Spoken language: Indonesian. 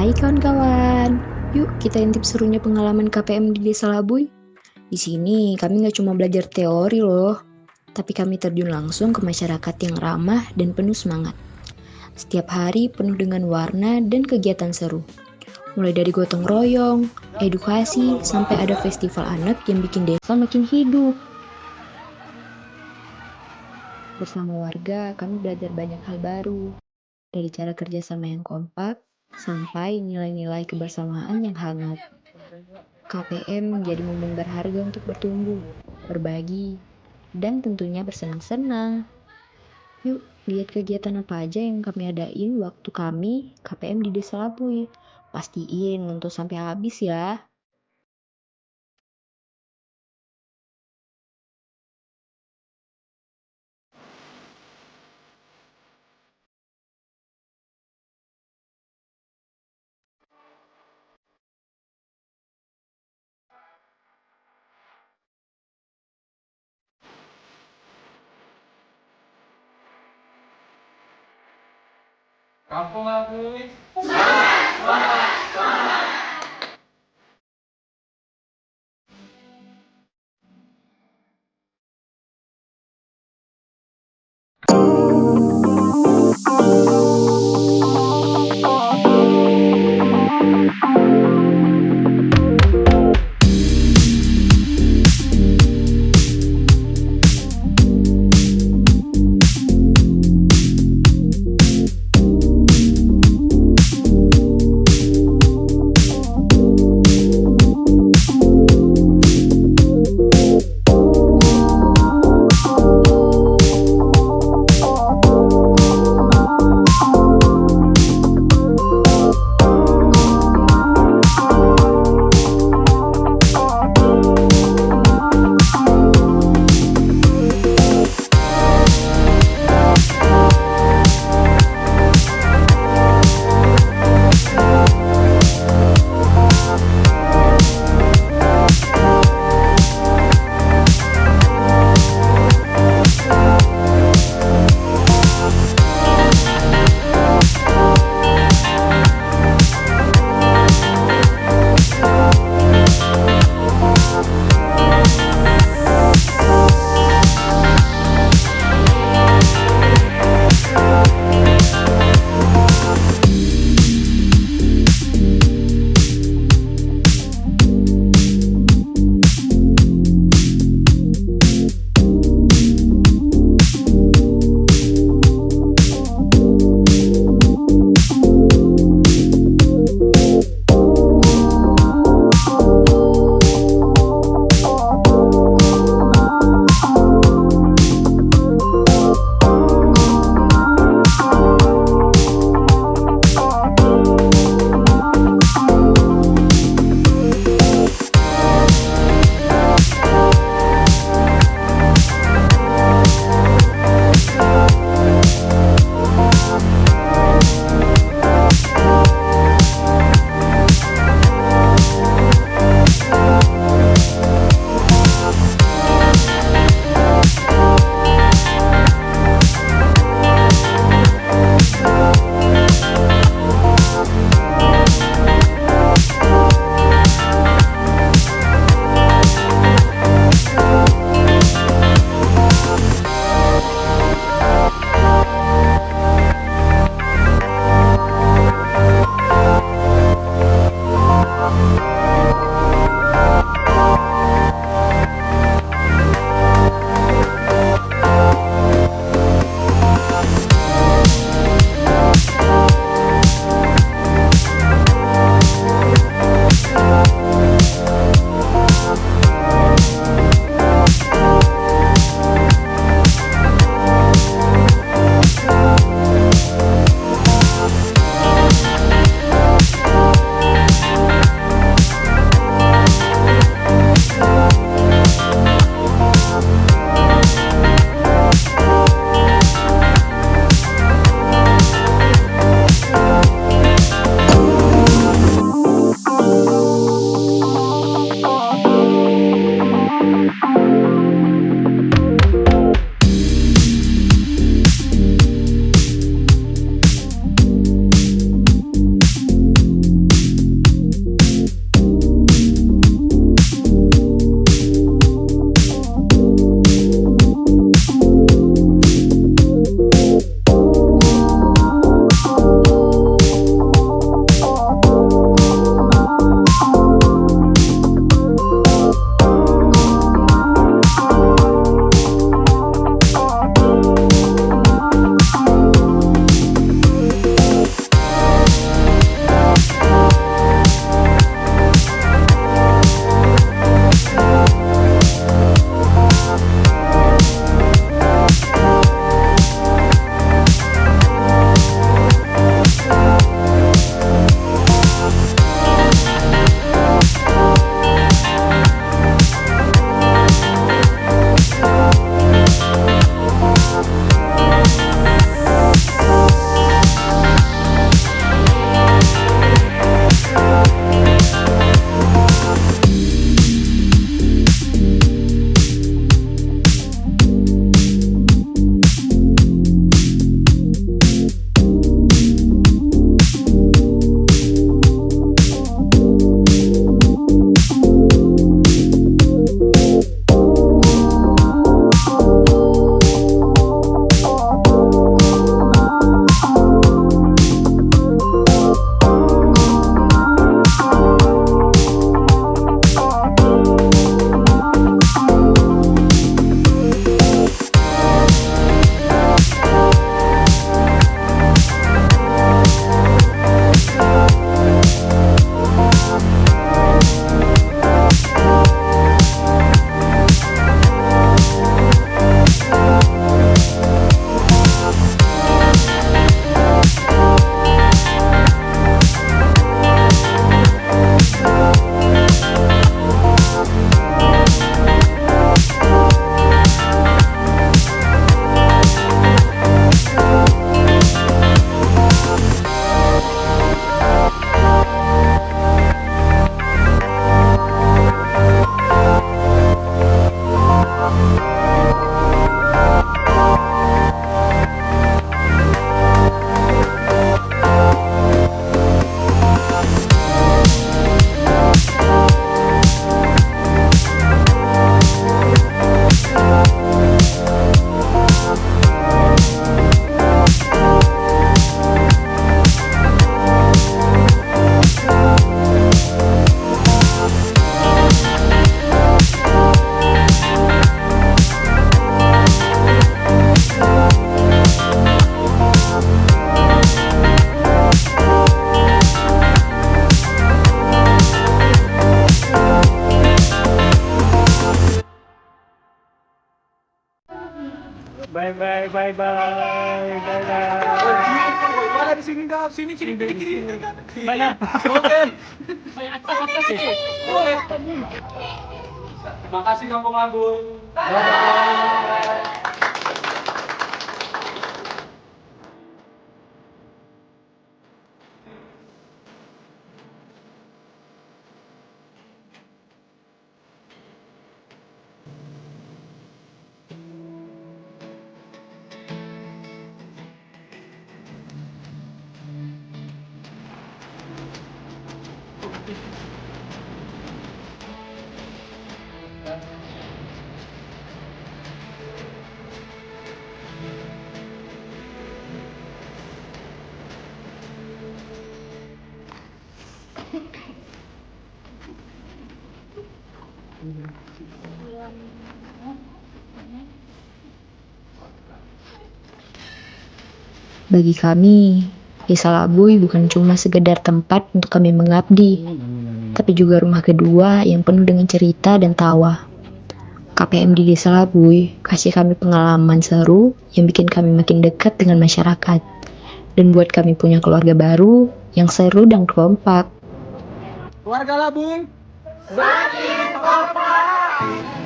Hai kawan-kawan, yuk kita intip serunya pengalaman KPM di Desa Labuy. Di sini kami nggak cuma belajar teori loh, tapi kami terjun langsung ke masyarakat yang ramah dan penuh semangat. Setiap hari penuh dengan warna dan kegiatan seru. Mulai dari gotong royong, edukasi, sampai ada festival anak yang bikin desa makin hidup. Bersama warga, kami belajar banyak hal baru. Dari cara kerjasama yang kompak, sampai nilai-nilai kebersamaan yang hangat. KPM menjadi momen berharga untuk bertumbuh, berbagi, dan tentunya bersenang-senang. Yuk, lihat kegiatan apa aja yang kami adain waktu kami KPM di Desa Labuy. Pastiin nonton sampai habis ya. Kampung Labuy. Mana di sini dah, sini kiri. Mana? Oke. Terima kasih Kampung Labuy. Bagi kami, Desa Labuy bukan cuma sekedar tempat untuk kami mengabdi, tapi juga rumah kedua yang penuh dengan cerita dan tawa. KPM di Desa Labuy kasih kami pengalaman seru yang bikin kami makin dekat dengan masyarakat, dan buat kami punya keluarga baru yang seru dan kompak. Warga Labuy, saling kompak.